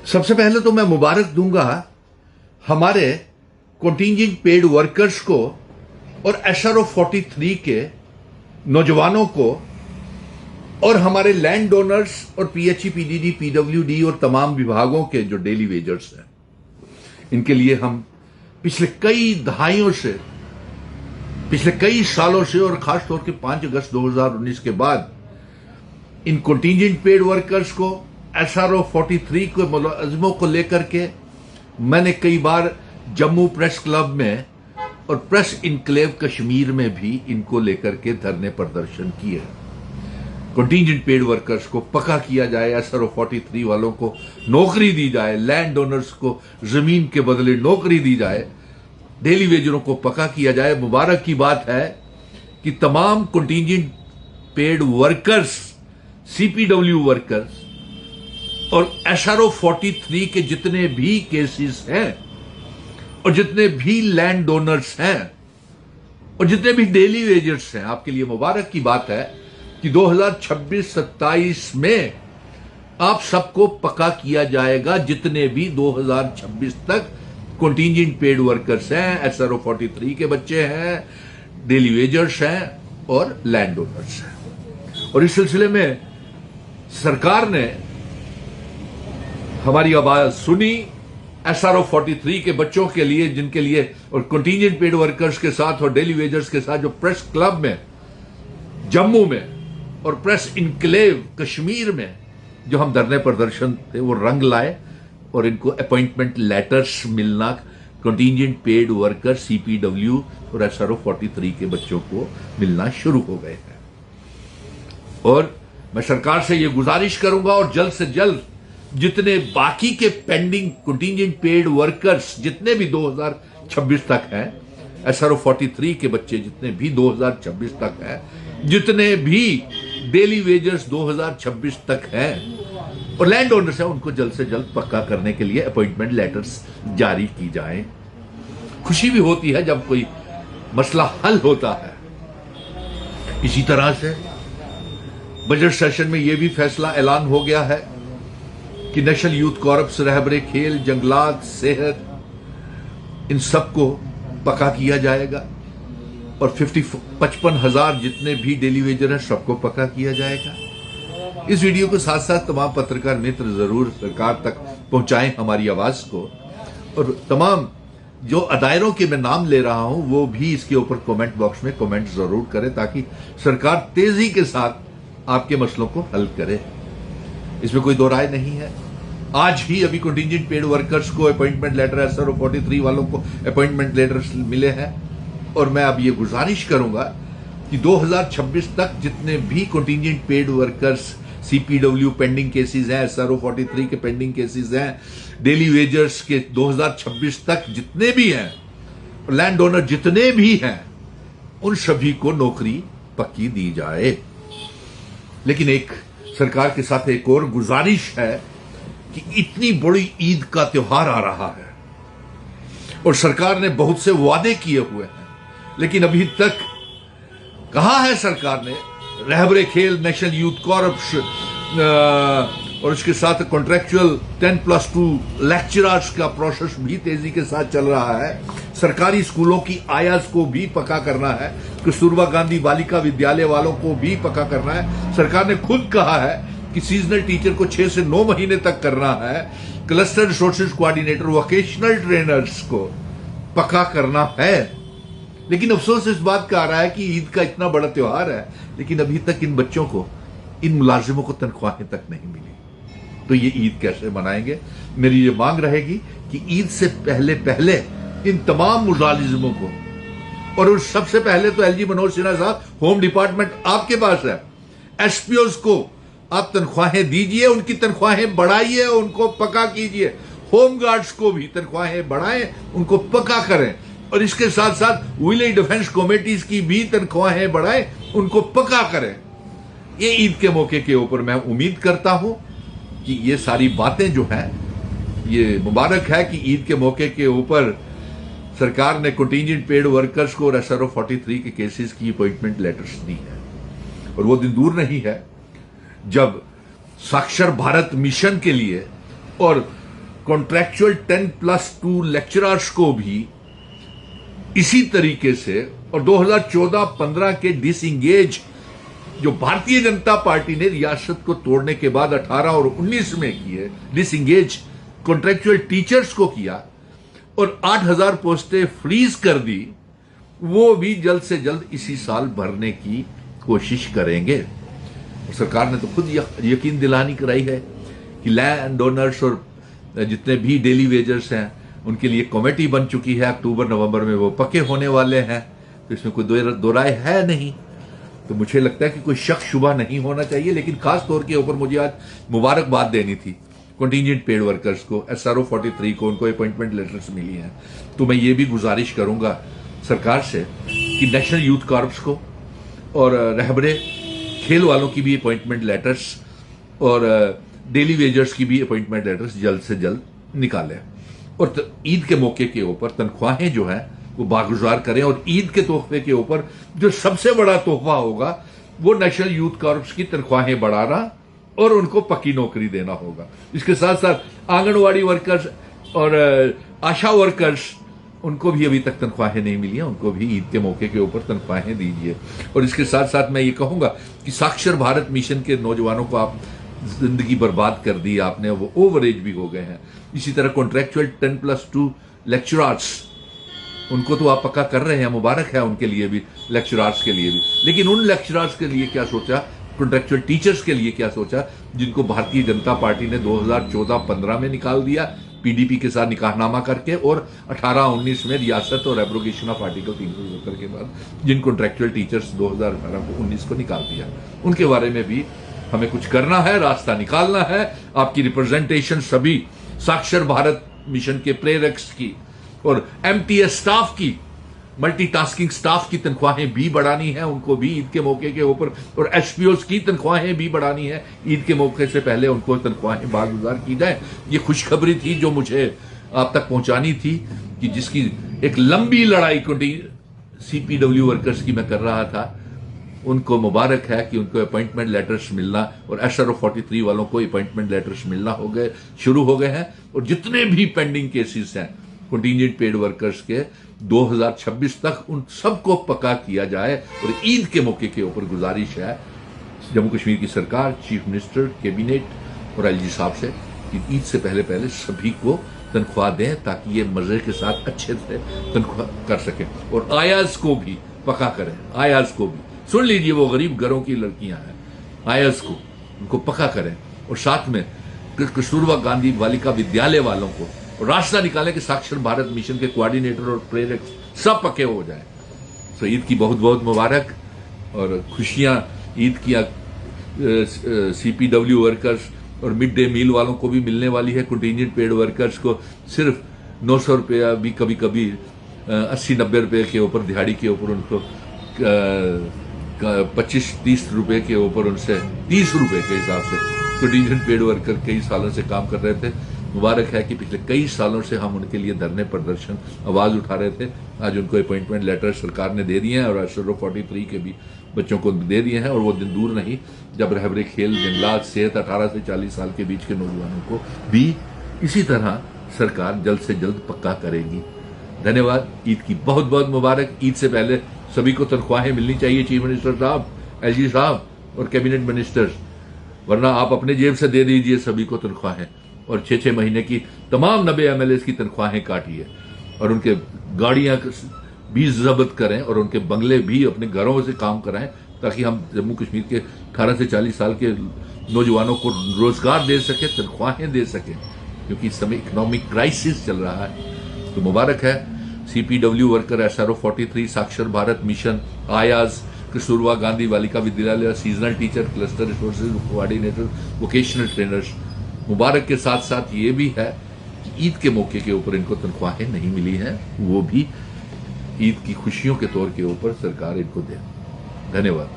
सबसे पहले तो मैं मुबारक दूंगा हमारे कंटिंजेंट पेड वर्कर्स को और SRO 43 के नौजवानों को और हमारे लैंड डोनर्स और PHE, PDD, PWD और तमाम विभागों के जो डेली वेजर्स हैं, इनके लिए हम पिछले कई सालों से और खासतौर के 5 अगस्त 2019 के बाद इन कंटिंजेंट पेड वर्कर्स को, SRO 43 के मुलाजिमों को लेकर के मैंने कई बार जम्मू प्रेस क्लब में और प्रेस इनक्लेव कश्मीर में भी इनको लेकर के धरने प्रदर्शन किए। कंटिंजेंट पेड वर्कर्स को पक्का किया जाए, SRO 43 वालों को नौकरी दी जाए, लैंड ओनर्स को जमीन के बदले नौकरी दी जाए, डेली वेजरों को पक्का किया जाए। मुबारक की बात है कि तमाम contingent paid workers, CPW workers और SRO 43 के जितने भी केसेस हैं और जितने भी लैंड डोनर्स हैं और जितने भी डेली वेजर्स हैं, आपके लिए मुबारक की बात है कि 2026-27 में आप सबको पक्का किया जाएगा। जितने भी 2026 तक कंटिंजेंट पेड वर्कर्स हैं, SRO 43 के बच्चे हैं, डेली वेजर्स हैं और लैंड डोनर्स हैं। और इस सिलसिले में सरकार ने हमारी आवाज सुनी। SRO 43 के बच्चों के लिए, जिनके लिए और कंटिंजेंट पेड वर्कर्स के साथ और डेली वेजर्स के साथ जो प्रेस क्लब में जम्मू में और प्रेस इनक्लेव कश्मीर में जो हम धरने प्रदर्शन थे, वो रंग लाए और इनको अपॉइंटमेंट लेटर्स मिलना कंटिंजेंट पेड वर्कर, CPW और SRO 43 के बच्चों को मिलना शुरू हो गए हैं। और मैं सरकार से ये गुजारिश करूंगा और जल्द से जल्द जितने बाकी के पेंडिंग कंटिंजेंट पेड वर्कर्स जितने भी 2026 तक हैं, SRO 43 के बच्चे जितने भी 2026 तक हैं, जितने भी डेली वेजर्स 2026 तक हैं और लैंड ओनर्स हैं, उनको जल्द से जल्द पक्का करने के लिए अपॉइंटमेंट लेटर्स जारी की जाएं। खुशी भी होती है जब कोई मसला हल होता है। इसी तरह से बजट सेशन में यह भी फैसला ऐलान हो गया है कि नेशनल यूथ कॉर्प्स, रहबरे खेल, जंगलात, सेहत, इन सबको पक्का किया जाएगा और 55,000 जितने भी डेली वेजर हैं सबको पक्का किया जाएगा। इस वीडियो के साथ साथ तमाम पत्रकार मित्र जरूर सरकार तक पहुंचाएं हमारी आवाज को, और तमाम जो अदायरों के मैं नाम ले रहा हूं वो भी इसके ऊपर कमेंट बॉक्स में कमेंट जरूर करें ताकि सरकार तेजी के साथ आपके मसलों को हल करे। इसमें कोई दो राय नहीं है। आज ही अभी कंटिंजेंट पेड वर्कर्स को अपॉइंटमेंट लेटर, SRO 43 वालों को अपॉइंटमेंट लेटर्स मिले हैं और मैं अब ये गुजारिश करूंगा कि 2026 तक जितने भी contingent paid workers, CPW pending cases हैं, SRO 43 के पेंडिंग केसेस हैं, डेली वेजर्स के 2026 तक जितने भी हैं, लैंड ओनर जितने भी हैं, उन सभी को नौकरी पक्की दी जाए। लेकिन एक सरकार के साथ एक और गुजारिश है कि इतनी बड़ी ईद का त्योहार आ रहा है और सरकार ने बहुत से वादे किए हुए हैं, लेकिन अभी तक कहा है सरकार ने रहबरे खेल, नेशनल यूथ कॉर्प्स और उसके साथ कॉन्ट्रैक्चुअल 10+2 लेक्चरर्स का प्रोसेस भी तेजी के साथ चल रहा है। सरकारी स्कूलों की आयाज को भी पक्का करना है, कस्तूरबा गांधी बालिका विद्यालय वालों को भी पक्का करना है। सरकार ने खुद कहा है कि सीजनल टीचर को 6 से 9 महीने तक करना है, cluster resources coordinator, vocational trainers को पक्का करना है। लेकिन अफसोस इस बात का आ रहा है कि ईद का इतना बड़ा त्योहार है लेकिन अभी तक इन बच्चों को, इन मुलाजिमों को तनख्वाहें तक नहीं मिली, तो ये ईद कैसे मनाएंगे? मेरी ये मांग रहेगी कि ईद से पहले पहले इन तमाम मुलाजिमों को, और सबसे पहले तो LG मनोज सिन्हा साहब, होम डिपार्टमेंट आपके पास है, SPOs को आप तनख्वाहें दीजिए, उनकी तनख्वाहें बढ़ाइए, उनको पक्का कीजिए। होम गार्ड्स को भी तनख्वाहें बढ़ाएं, उनको पक्का करें, और इसके साथ साथ विलेज डिफेंस कमेटीज की भी तनख्वाहें बढ़ाएं, उनको पक्का करें। ये ईद के मौके के ऊपर मैं उम्मीद करता हूं कि ये सारी बातें जो हैं, ये मुबारक है कि ईद के मौके के ऊपर सरकार ने कंटिंजेंट पेड वर्कर्स को और SRO 43 के केसेस की अपॉइंटमेंट लेटर्स दी है। और वो दिन दूर नहीं है जब साक्षर भारत मिशन के लिए और कॉन्ट्रैक्चुअल 10+2 लेक्चरर्स को भी इसी तरीके से, और 2014-15 के डिसएंगेज जो भारतीय जनता पार्टी ने रियासत को तोड़ने के बाद 18 और 19 में किए डिसएंगेज कॉन्ट्रैक्चुअल टीचर्स को किया और 8,000 पोस्टें फ्रीज कर दी, वो भी जल्द से जल्द इसी साल भरने की कोशिश करेंगे। और सरकार ने तो खुद यकीन दिलानी कराई है कि लैंड ओनर्स और जितने भी डेली वेजर्स हैं उनके लिए कमेटी बन चुकी है, अक्टूबर-नवंबर में वो पक्के होने वाले हैं, तो इसमें कोई दो राय है नहीं। तो मुझे लगता है कि कोई शक शुबा नहीं होना चाहिए। लेकिन खास तौर के ऊपर मुझे आज मुबारकबाद देनी थी कंटिजेंट पेड वर्कर्स को, SRO 43 को, उनको अपॉइंटमेंट लेटर्स मिली हैं। तो मैं ये भी गुजारिश करूंगा सरकार से कि नेशनल यूथ कॉर्प्स को और रहबरे खेल वालों की भी अपॉइंटमेंट लेटर्स और डेली वेजर्स की भी अपॉइंटमेंट लेटर्स जल्द से जल्द निकालें और ईद के मौके के ऊपर तनख्वाहें जो है वो बागुजार करें। और ईद के तोहफे के ऊपर जो सबसे बड़ा तोहफा होगा वो नेशनल यूथ कॉर्प्स की तनख्वाहें बढ़ाना और उनको पक्की नौकरी देना होगा। इसके साथ साथ आंगनवाड़ी वर्कर्स और आशा वर्कर्स, उनको भी अभी तक तनख्वाहें नहीं मिली हैं, उनको भी ईद के मौके के ऊपर तनख्वाहें दीजिए। और इसके साथ साथ मैं ये कहूंगा कि साक्षर भारत मिशन के नौजवानों को आप जिंदगी बर्बाद कर दी आपने, वो ओवर एज भी हो गए हैं। इसी तरह कॉन्ट्रैक्चुअल 10+2 लेक्चरर्स, उनको तो आप पक्का कर रहे हैं, मुबारक है उनके लिए भी, लेक्चरर्स के लिए भी। लेकिन उन लेक्चरर्स के लिए क्या सोचा, कॉन्ट्रैक्चुअल टीचर्स के लिए क्या सोचा, जिनको भारतीय जनता पार्टी ने 2014-15 में निकाल दिया PDP के साथ निकाहनामा करके, और 18-19 में रियासत और एब्रोगेशन ऑफ आर्टिकल 370 के बाद जिन कॉन्ट्रैक्चुअल टीचर्स 2018-19 को निकाल दिया, उनके बारे में भी हमें कुछ करना है, रास्ता निकालना है। आपकी रिप्रेजेंटेशन सभी साक्षर भारत मिशन के प्रेरक्स की और MTS स्टाफ की, मल्टीटास्किंग स्टाफ की तनख्वाहें भी बढ़ानी है, उनको भी ईद के मौके के ऊपर, और SPOs की तनख्वाहें भी बढ़ानी है। ईद के मौके से पहले उनको तनख्वाहें बागुजार की जाए। ये खुशखबरी थी जो मुझे आप तक पहुंचानी थी, कि जिसकी एक लंबी लड़ाई CPW वर्कर्स की मैं कर रहा था। उनको मुबारक है कि उनको अपॉइंटमेंट लेटर्स मिलना, और SRO 43 वालों को अपॉइंटमेंट लेटर्स मिलना शुरू हो गए हैं। और जितने भी पेंडिंग केसेस हैं कंटिजेंट पेड वर्कर्स के, 2026 तक उन सबको पक्का किया जाए। और ईद के मौके के ऊपर गुजारिश है जम्मू कश्मीर की सरकार, चीफ मिनिस्टर, कैबिनेट और LG साहब से कि ईद से पहले सभी को तनख्वाह दें, ताकि ये मजे के साथ अच्छे से तनख्वाह कर सकें। और आयाज को भी पक्का करें, आयाज को भी सुन लीजिए, वो गरीब घरों की लड़कियां हैं, आयाज को उनको पक्का करें। और साथ में कस्तूरबा गांधी बालिका विद्यालय वालों को रास्ता निकालें कि साक्षर भारत मिशन के कोऑर्डिनेटर और प्रेरक सब पक्के हो जाए। तो ईद की बहुत बहुत मुबारक और खुशियां ईद की CPW वर्कर्स और मिड डे मील वालों को भी मिलने वाली है। कंटिजेंट पेड वर्कर्स को सिर्फ 900 रुपया, भी कभी कभी 80-90 रुपये के ऊपर, दिहाड़ी के ऊपर उनको 25-30 रुपए के ऊपर, उनसे 30 रुपए के हिसाब से कंटिजेंट पेड वर्कर कई सालों से काम कर रहे थे। मुबारक है कि पिछले कई सालों से हम उनके लिए धरने प्रदर्शन आवाज उठा रहे थे, आज उनको अपॉइंटमेंट लेटर सरकार ने दे दिए हैं, और SRO 43 के भी बच्चों को दे दिए हैं। और वो दिन दूर नहीं जब रहबरे खेल, जंगलात, सेहत 18 से 40 साल के बीच के नौजवानों को भी इसी तरह सरकार जल्द से जल्द पक्का करेगी। धन्यवाद। ईद की बहुत बहुत मुबारक। ईद से पहले सभी को तनख्वाहें मिलनी चाहिए, चीफ मिनिस्टर साहब, LG साहब और कैबिनेट मिनिस्टर्स, वरना आप अपने जेब से दे दीजिए सभी को तनख्वाहें, और 6-6 महीने की तमाम 90 MLAs की तनख्वाहें काटिए, और उनके गाड़ियां भी जब्त करें, और उनके बंगले भी अपने घरों से काम कराएं, ताकि हम जम्मू कश्मीर के 18 से 40 साल के नौजवानों को रोजगार दे सके, तनख्वाहें दे सके, क्योंकि इस समय इकोनॉमिक क्राइसिस चल रहा है। तो मुबारक है CPW वर्कर, SRO 43, साक्षर भारत मिशन, आयाज, Kasturba Gandhi Balika Vidyalaya, seasonal teacher, cluster resources coordinator, vocational trainers. मुबारक के साथ साथ ये भी है कि ईद के मौके के ऊपर इनको तनख्वाहें नहीं मिली हैं, वो भी ईद की खुशियों के तौर के ऊपर सरकार इनको दे। धन्यवाद।